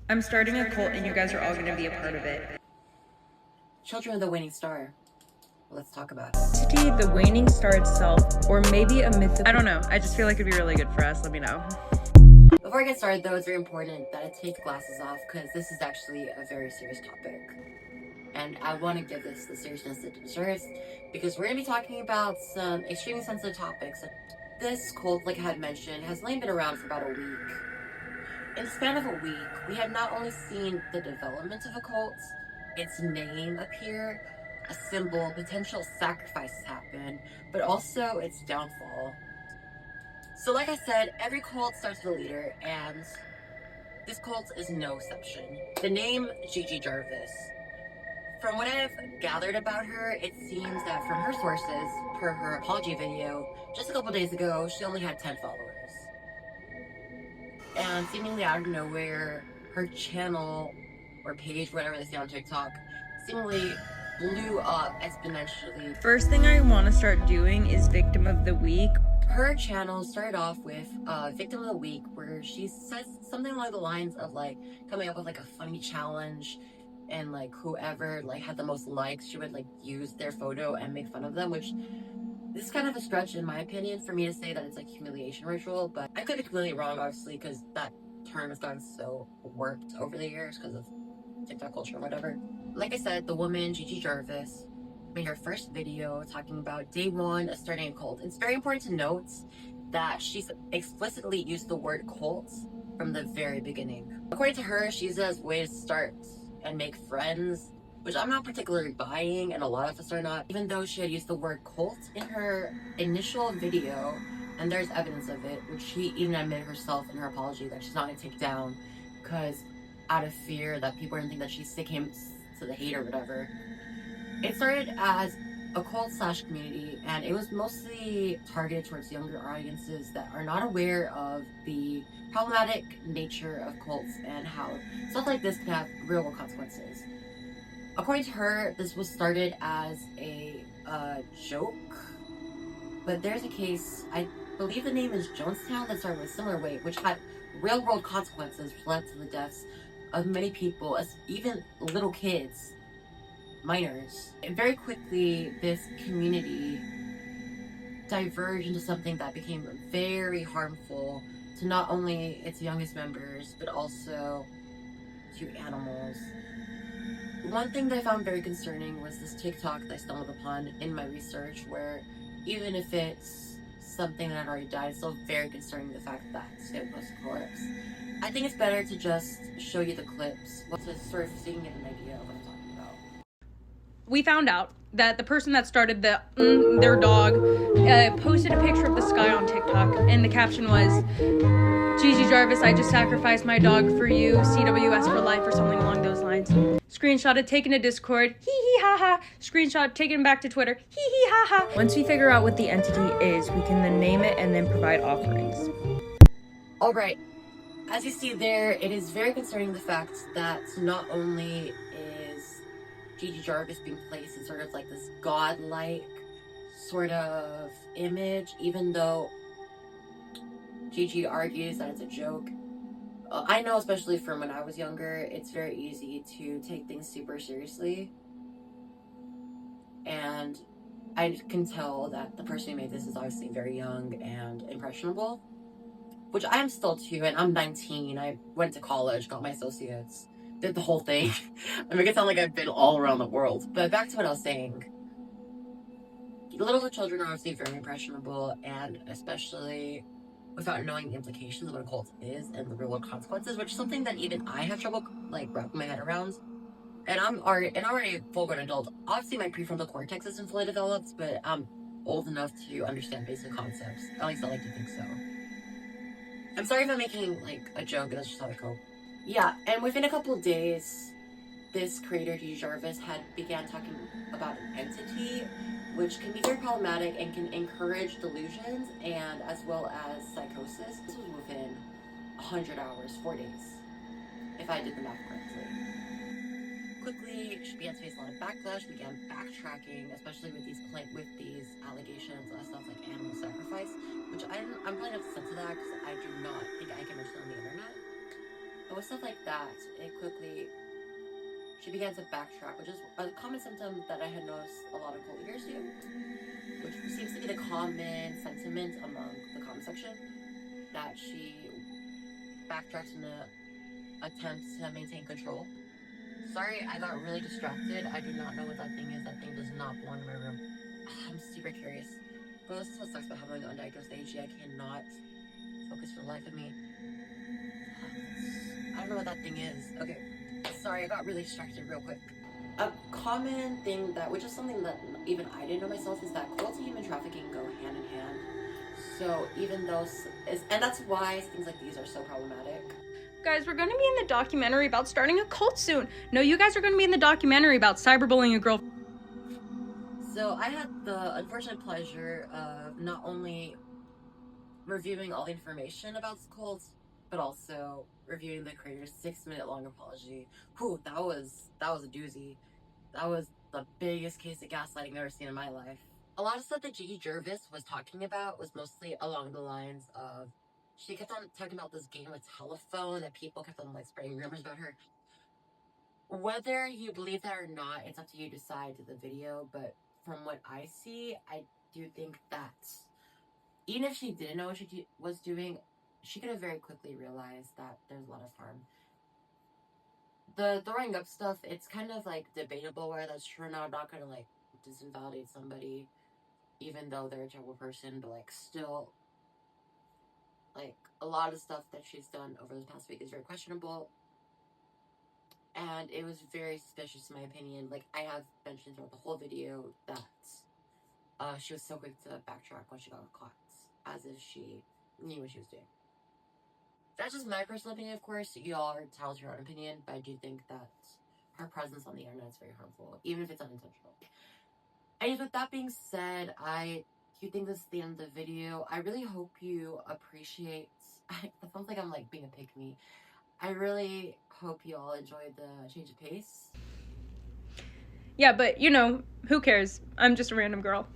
I'm starting a cult and you guys are all going to be a part of it. Children of the Waning Star. Let's talk about it. Entity, the waning star itself, or maybe a myth. I don't know. I just feel like it'd be really good for us. Let me know. Before I get started, though, it's very important that I take the glasses off because this is actually a very serious topic. And I want to give this the seriousness it deserves because we're going to be talking about some extremely sensitive topics. This cult, like I had mentioned, has only been around for about a week. In the span of a week, we have not only seen the development of a cult, its name appear, a symbol, potential sacrifices happen, but also its downfall. So like I said, every cult starts with a leader, and this cult is no exception. The name Gigi Jarvis. From what I've gathered about her, it seems that from her sources, per her apology video, just a couple days ago, she only had 10 followers. And seemingly out of nowhere, her channel or page, whatever they say on TikTok, seemingly blew up exponentially. First thing I want to start doing is Victim of the Week. Her channel started off with Victim of the Week, where she says something along the lines of like coming up with like a funny challenge, and like whoever like had the most likes, she would like use their photo and make fun of them, which this is kind of a stretch in my opinion for me to say that it's like humiliation ritual, but I could be completely wrong, obviously, because that term has gotten so warped over the years because of TikTok culture or whatever. Like I said, the woman Gigi Jarvis made her first video talking about day one of starting a cult. It's very important to note that she's explicitly used the word cult from the very beginning. According to her, she uses it as a way to start and make friends, which I'm not particularly buying, and a lot of us are not, even though she had used the word cult in her initial video, and there's evidence of it, which she even admitted herself in her apology that she's not going to take down, because out of fear that people are going to think that she's sticking to the hate or whatever. It started as a cult/community, and it was mostly targeted towards younger audiences that are not aware of the problematic nature of cults and how stuff like this can have real world consequences. According to her, this was started as a joke, but there's a case, I believe the name is Jonestown, that started with a similar way, which had real world consequences, which led to the deaths of many people, as even little kids, minors. And very quickly, this community diverged into something that became very harmful to not only its youngest members, but also to animals. One thing that I found very concerning was this TikTok that I stumbled upon in my research, where even if it's something that had already died, it's still very concerning the fact that it was a corpse. I think it's better to just show you the clips, to sort of so you can get an idea of what I'm talking about. We found out that the person that started their dog posted a picture of the sky on TikTok, and the caption was, Gigi Jarvis, I just sacrificed my dog for you, CWS for life, or something along those lines. Screenshotted, taken to Discord, hee hee ha ha. Screenshot, taken back to Twitter, hee hee ha ha. Once we figure out what the entity is, we can then name it and then provide offerings. Alright, as you see there, it is very concerning the fact that not only is Gigi Jarvis being placed in sort of like this godlike sort of image, even though Gigi argues that it's a joke. I know, especially from when I was younger, it's very easy to take things super seriously. And I can tell that the person who made this is obviously very young and impressionable, which I am still too, and I'm 19. I went to college, got my associates, did the whole thing. I make it sound like I've been all around the world. But back to what I was saying. Little children are obviously very impressionable, and especially without knowing the implications of what a cult is and the real world consequences, which is something that even I have trouble like wrapping my head around. And I'm already a full-grown adult. Obviously, my prefrontal cortex isn't fully developed, but I'm old enough to understand basic concepts. At least I like to think so. I'm sorry if I'm making like a joke, but that's just how I cope. Yeah, and within a couple of days, this creator, Gigi Jarvis, began talking about an entity, which can be very problematic and can encourage delusions and as well as psychosis. This was within 100 hours, 4 days, if I did the math correctly. Quickly, she began to face a lot of backlash, began backtracking, especially with these allegations of stuff like animal sacrifice, which I'm probably not to censor that because I do not think I can mention on the internet. But with stuff like that, she began to backtrack, which is a common symptom that I had noticed a lot of cult leaders do, which seems to be the common sentiment among the comment section, that she backtracks in an attempt to maintain control. Sorry, I got really distracted. I do not know what that thing is. That thing does not belong in my room. I'm super curious. But this is what sucks about having an undiagnosed AG. I cannot focus for the life of me. I don't know what that thing is. Okay, sorry, I got really distracted real quick. A common thing which is something that even I didn't know myself, is that cult and human trafficking go hand in hand. So even though, and that's why things like these are so problematic. Guys, we're going to be in the documentary about starting a cult soon. No, you guys are going to be in the documentary about cyberbullying a girl. So I had the unfortunate pleasure of not only reviewing all the information about cults, but also reviewing the creator's 6-minute long apology. Whew, that was a doozy. That was the biggest case of gaslighting I've ever seen in my life. A lot of stuff that Gigi Jarvis was talking about was mostly along the lines of, she kept on talking about this game of telephone that people kept on like spreading rumors about her. Whether you believe that or not, it's up to you to decide to the video, but from what I see, I do think that even if she didn't know what she was doing, she could have very quickly realized that there's a lot of harm. The throwing up stuff, it's kind of like debatable whether that's true or not. I'm not gonna like disinvalidate somebody even though they're a terrible person, but like still, like a lot of stuff that she's done over the past week is very questionable, and it was very suspicious in my opinion. Like I have mentioned throughout the whole video that she was so quick to backtrack when she got caught, as if she knew what she was doing. That's just my personal opinion, of course. Y'all are entitled to your own opinion, but I do think that her presence on the internet is very harmful, even if it's unintentional. And with that being said, I do think this is the end of the video. I really hope you appreciate, it sounds like I'm like being a pick-me. I really hope you all enjoyed the change of pace. Yeah, but you know, who cares? I'm just a random girl.